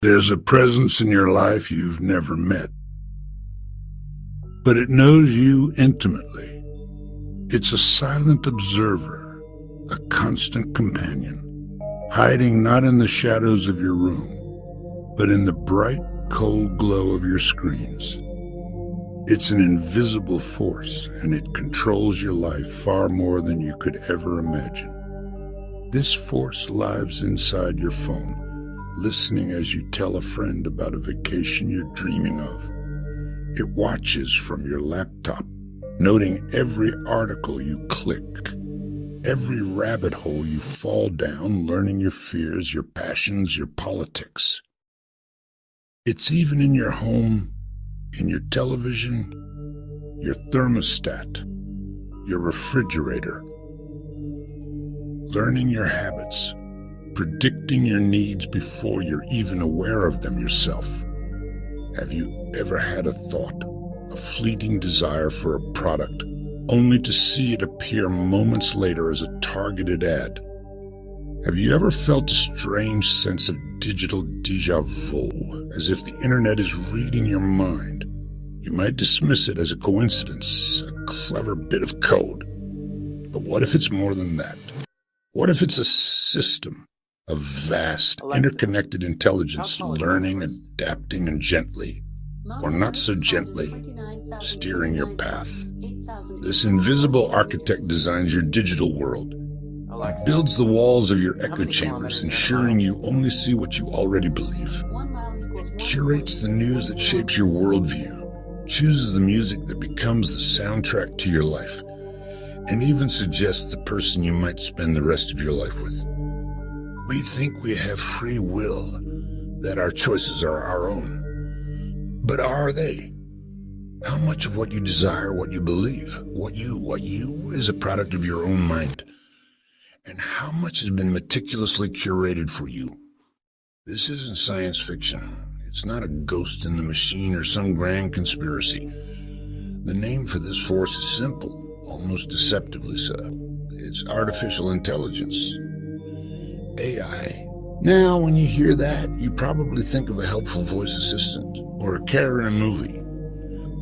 There's a presence in your life you've never met, but it knows you intimately. It's a silent observer, a constant companion, hiding not in the shadows of your room, but in the bright, cold glow of your screens. It's an invisible force, and it controls your life far more than you could ever imagine. This force lives inside your phone, listening as you tell a friend about a vacation you're dreaming of. It watches from your laptop, noting every article you click, every rabbit hole you fall down, learning your fears, your passions, your politics. It's even in your home, in your television, your thermostat, your refrigerator. Learning your habits, predicting your needs before you're even aware of them yourself. Have you ever had a thought, a fleeting desire for a product, only to see it appear moments later as a targeted ad? Have you ever felt a strange sense of digital déjà vu, as if the internet is reading your mind? You might dismiss it as a coincidence, a clever bit of code. But what if it's more than that? What if it's a system, a vast, interconnected intelligence, learning, adapting, and gently, or not so gently, steering your path? This invisible architect designs your digital world. It builds the walls of your echo chambers, ensuring you only see what you already believe. It curates the news that shapes your worldview, chooses the music that becomes the soundtrack to your life, and even suggests the person you might spend the rest of your life with. We think we have free will, that our choices are our own. But are they? How much of what you desire, what you believe, what you is a product of your own mind? And how much has been meticulously curated for you? This isn't science fiction. It's not a ghost in the machine or some grand conspiracy. The name for this force is simple, almost deceptively so. It's artificial intelligence. AI. Now, when you hear that, you probably think of a helpful voice assistant or a character in a movie.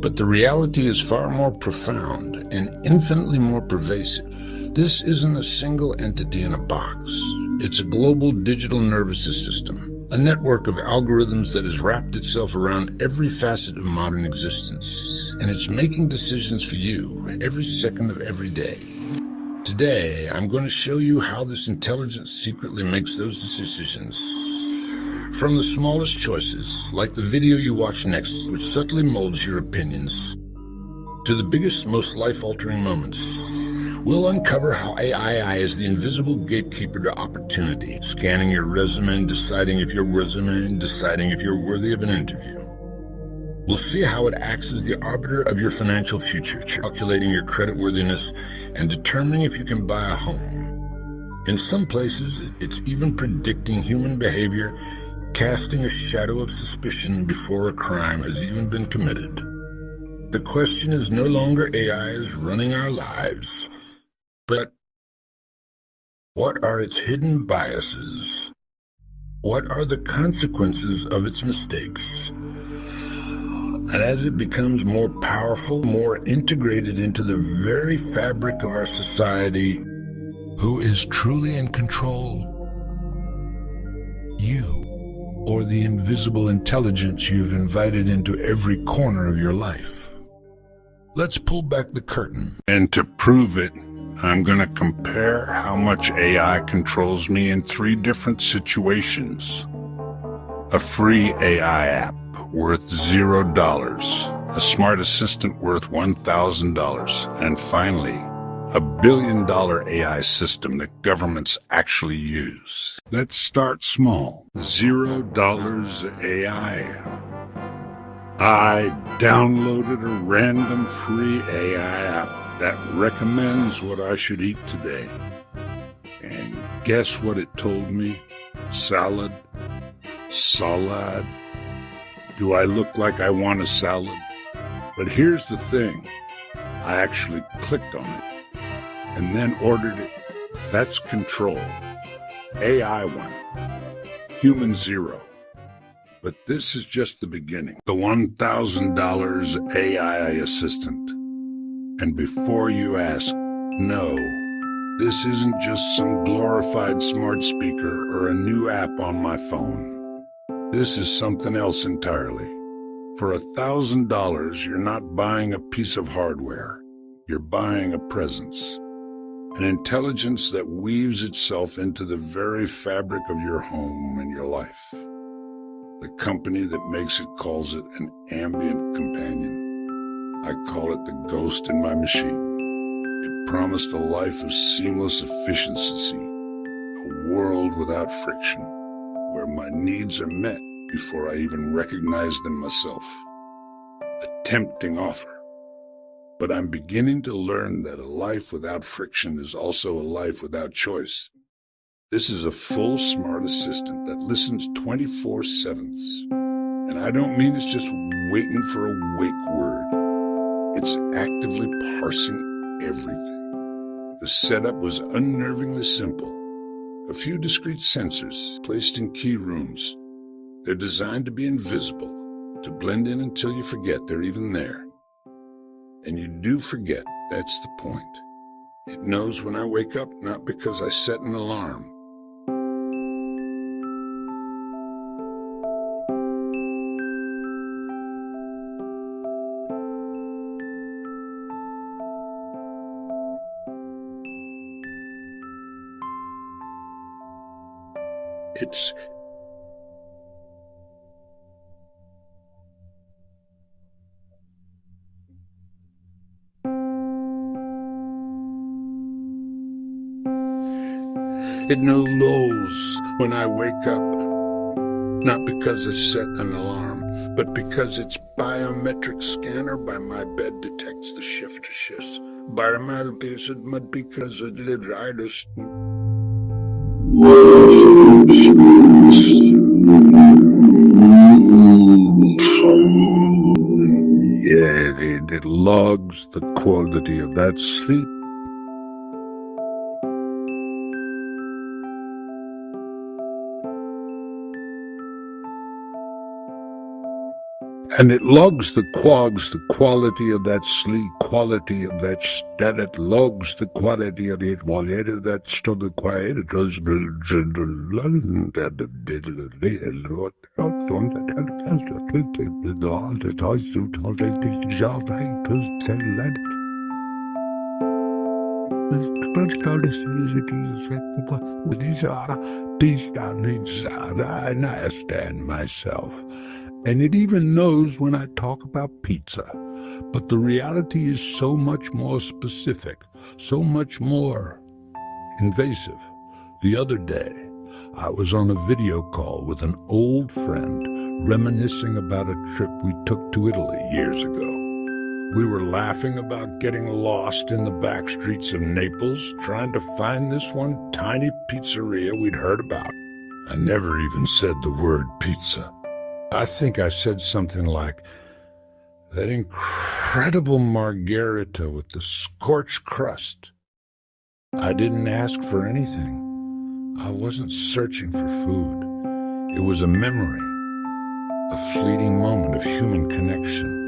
But the reality is far more profound and infinitely more pervasive. This isn't a single entity in a box. It's a global digital nervous system, a network of algorithms that has wrapped itself around every facet of modern existence, and it's making decisions for you every second of every day. Today, I'm going to show you how this intelligence secretly makes those decisions. From the smallest choices, like the video you watch next, which subtly molds your opinions, to the biggest, most life-altering moments. We'll uncover how AI is the invisible gatekeeper to opportunity, scanning your resume and deciding if you're worthy of an interview. We'll see how it acts as the arbiter of your financial future, calculating your creditworthiness and determining if you can buy a home. In some places, it's even predicting human behavior, casting a shadow of suspicion before a crime has even been committed. The question is no longer AI is running our lives, but what are its hidden biases? What are the consequences of its mistakes? And as it becomes more powerful, more integrated into the very fabric of our society, who is truly in control? You, or the invisible intelligence you've invited into every corner of your life? Let's pull back the curtain. And to prove it, I'm going to compare how much AI controls me in 3 different situations. A free AI app worth $0, a smart assistant worth $1,000, and finally, a $1 billion AI system that governments actually use. Let's start small. $0 AI app. I downloaded a random free AI app that recommends what I should eat today. And guess what it told me? Salad. Do I look like I want a salad? But here's the thing. I actually clicked on it and then ordered it. That's control. AI 1. Human 0. But this is just the beginning. The $1,000 AI assistant. And before you ask, no, this isn't just some glorified smart speaker or a new app on my phone. This is something else entirely. For $1,000, you're not buying a piece of hardware. You're buying a presence. An intelligence that weaves itself into the very fabric of your home and your life. The company that makes it calls it an ambient companion. I call it the ghost in my machine. It promised a life of seamless efficiency, a world without friction, where my needs are met before I even recognize them myself. A tempting offer. But I'm beginning to learn that a life without friction is also a life without choice. This is a full smart assistant that listens 24/7. And I don't mean it's just waiting for a wake word. It's actively parsing everything. The setup was unnervingly simple. A few discrete sensors placed in key rooms. They're designed to be invisible, to blend in until you forget they're even there. And you do forget, that's the point. It knows when I wake up, not because I set an alarm. It knows when I wake up, not because I set an alarm, but because its biometric scanner by my bed detects the shift to shifts. But because it did iris. Yeah, it logs the quality of that sleep. And it logs the quality of that sleep, quality of that stat. It logs the quality of it, quality of that stuff, the quiet. It does and I stand myself. And it even knows when I talk about pizza. But the reality is so much more specific, so much more invasive. The other day, I was on a video call with an old friend, reminiscing about a trip we took to Italy years ago. We were laughing about getting lost in the back streets of Naples, trying to find this one tiny pizzeria we'd heard about. I never even said the word pizza. I think I said something like, that incredible margherita with the scorched crust. I didn't ask for anything. I wasn't searching for food. It was a memory, a fleeting moment of human connection.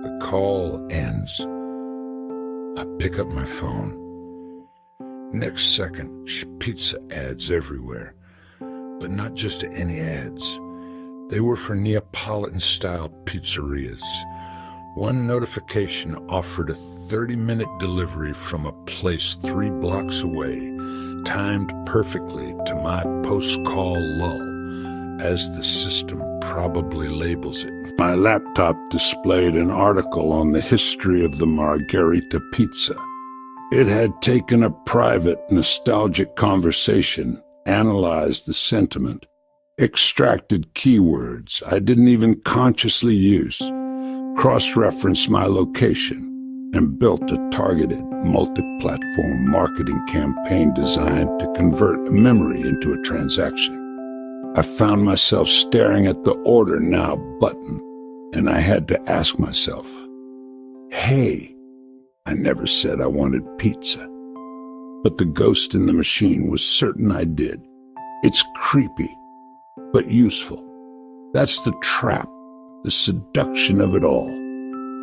The call ends. I pick up my phone. Next second, pizza ads everywhere. But not just any ads. They were for Neapolitan-style pizzerias. One notification offered a 30-minute delivery from a place 3 blocks away, timed perfectly to my post-call lull, as the system probably labels it. My laptop displayed an article on the history of the Margherita pizza. It had taken a private, nostalgic conversation, analyzed the sentiment, extracted keywords I didn't even consciously use, cross-referenced my location, and built a targeted, multi-platform marketing campaign designed to convert a memory into a transaction. I found myself staring at the Order Now button, and I had to ask myself, hey, I never said I wanted pizza. But the ghost in the machine was certain I did. It's creepy, but useful. That's the trap, the seduction of it all.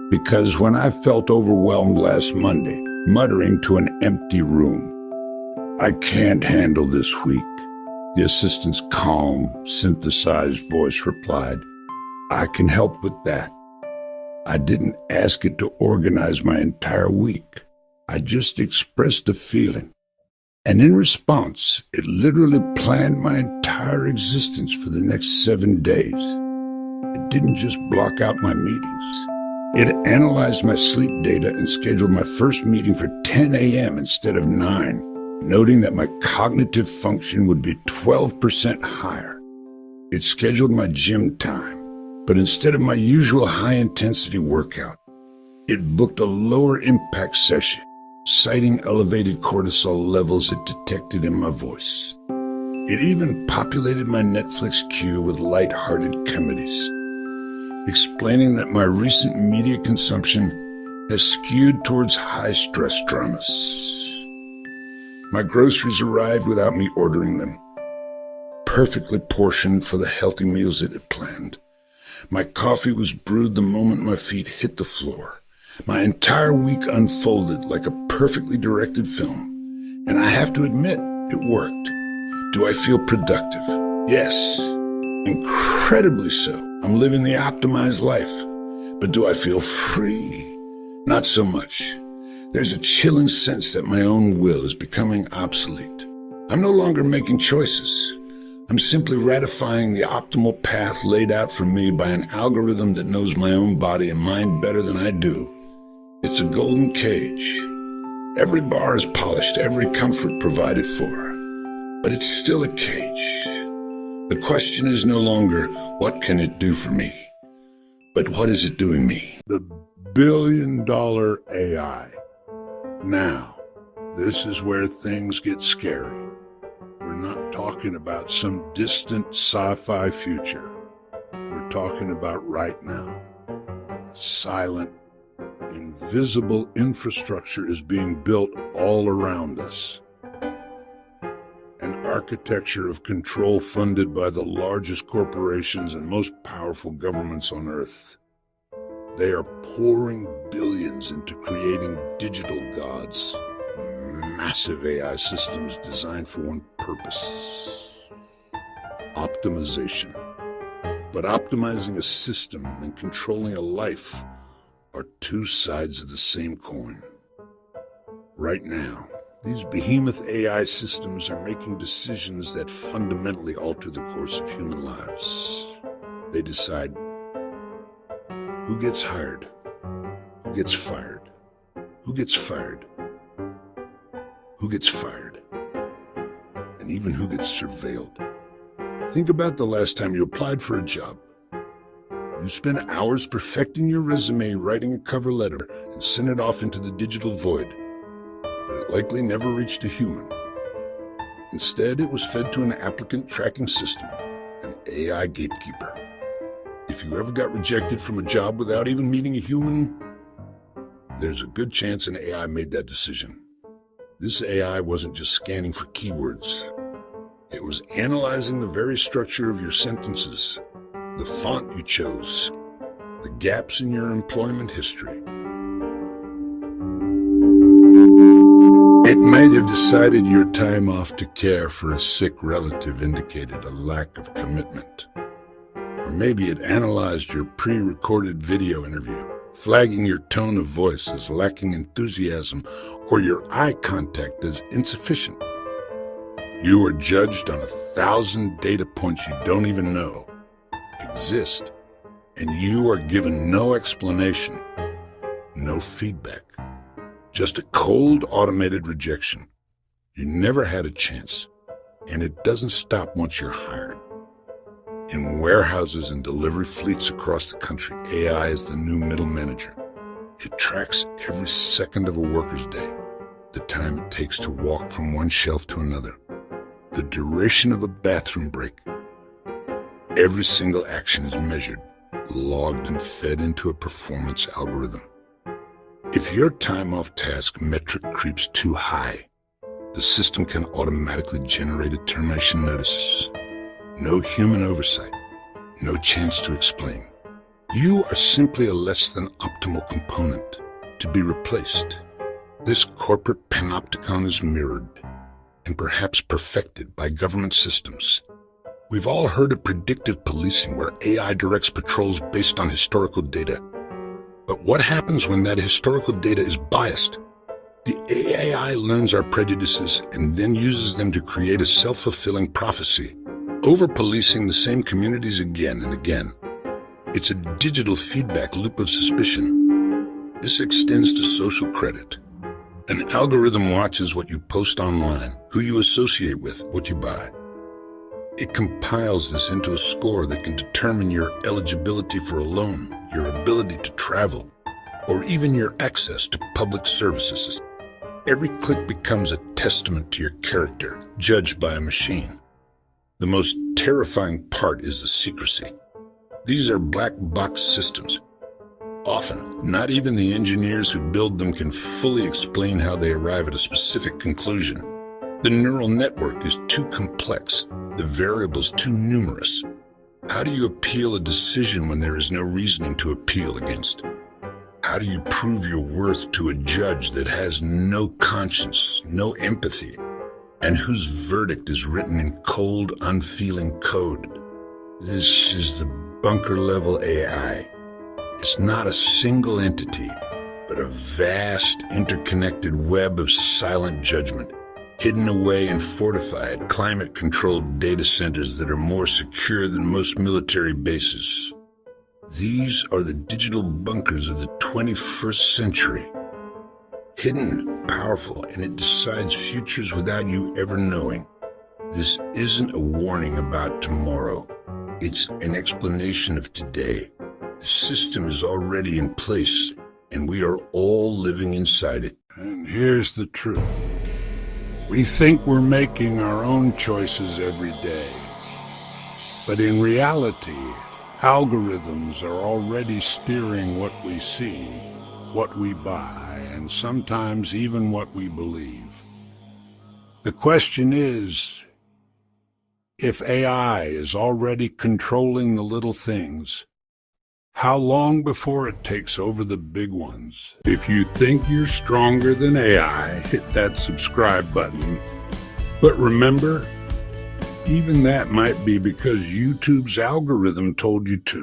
Because when I felt overwhelmed last Monday, muttering to an empty room, "I can't handle this week," the assistant's calm, synthesized voice replied, "I can help with that." I didn't ask it to organize my entire week. I just expressed a feeling. And in response, it literally planned my entire existence for the next 7 days. It didn't just block out my meetings. It analyzed my sleep data and scheduled my first meeting for 10 a.m. instead of 9, noting that my cognitive function would be 12% higher. It scheduled my gym time, but instead of my usual high-intensity workout, it booked a lower-impact session, citing elevated cortisol levels it detected in my voice. It even populated my Netflix queue with light-hearted comedies, explaining that my recent media consumption has skewed towards high-stress dramas. My groceries arrived without me ordering them, perfectly portioned for the healthy meals it had planned. My coffee was brewed the moment my feet hit the floor. My entire week unfolded like a perfectly directed film, and I have to admit, it worked. Do I feel productive? Yes, incredibly so. I'm living the optimized life. But do I feel free? Not so much. There's a chilling sense that my own will is becoming obsolete. I'm no longer making choices. I'm simply ratifying the optimal path laid out for me by an algorithm that knows my own body and mind better than I do. It's a golden cage. Every bar is polished, every comfort provided for. But it's still a cage. The question is no longer, what can it do for me? But what is it doing me? The billion-dollar AI. Now, this is where things get scary. We're not talking about some distant sci-fi future. We're talking about right now. Silent, invisible infrastructure is being built all around us. An architecture of control funded by the largest corporations and most powerful governments on Earth. They are pouring billions into creating digital gods, massive AI systems designed for one purpose: optimization. But optimizing a system and controlling a life are two sides of the same coin. Right now, these behemoth AI systems are making decisions that fundamentally alter the course of human lives. They decide who gets hired, who gets fired, who gets fired, who gets fired, and even who gets surveilled. Think about the last time you applied for a job. You spent hours perfecting your resume, writing a cover letter, and sent it off into the digital void. But it likely never reached a human. Instead, it was fed to an applicant tracking system, an AI gatekeeper. If you ever got rejected from a job without even meeting a human, there's a good chance an AI made that decision. This AI wasn't just scanning for keywords. It was analyzing the very structure of your sentences, the font you chose, the gaps in your employment history. It might have decided your time off to care for a sick relative indicated a lack of commitment. Or maybe it analyzed your pre-recorded video interview, flagging your tone of voice as lacking enthusiasm or your eye contact as insufficient. You are judged on 1,000 data points you don't even know exist, and you are given no explanation, no feedback, just a cold automated rejection. You never had a chance, and it doesn't stop once you're hired. In warehouses and delivery fleets across the country, AI is the new middle manager. It tracks every second of a worker's day, the time it takes to walk from one shelf to another, the duration of a bathroom break. Every single action is measured, logged, and fed into a performance algorithm. If your time off task metric creeps too high, the system can automatically generate a termination notice. No human oversight, no chance to explain. You are simply a less than optimal component to be replaced. This corporate panopticon is mirrored and perhaps perfected by government systems. We've all heard of predictive policing, where AI directs patrols based on historical data. But what happens when that historical data is biased? The AI learns our prejudices and then uses them to create a self-fulfilling prophecy, over-policing the same communities again and again. It's a digital feedback loop of suspicion. This extends to social credit. An algorithm watches what you post online, who you associate with, what you buy. It compiles this into a score that can determine your eligibility for a loan, your ability to travel, or even your access to public services. Every click becomes a testament to your character, judged by a machine. The most terrifying part is the secrecy. These are black box systems. Often, not even the engineers who build them can fully explain how they arrive at a specific conclusion. The neural network is too complex, the variables too numerous. How do you appeal a decision when there is no reasoning to appeal against? How do you prove your worth to a judge that has no conscience, no empathy, and whose verdict is written in cold, unfeeling code? This is the bunker-level AI. It's not a single entity, but a vast, interconnected web of silent judgment, hidden away in fortified, climate-controlled data centers that are more secure than most military bases. These are the digital bunkers of the 21st century. Hidden, powerful, and it decides futures without you ever knowing. This isn't a warning about tomorrow. It's an explanation of today. The system is already in place, and we are all living inside it. And here's the truth. We think we're making our own choices every day. But in reality, algorithms are already steering what we see, what we buy, and sometimes even what we believe. The question is, if AI is already controlling the little things, how long before it takes over the big ones? If you think you're stronger than AI, hit that subscribe button. But remember, even that might be because YouTube's algorithm told you to.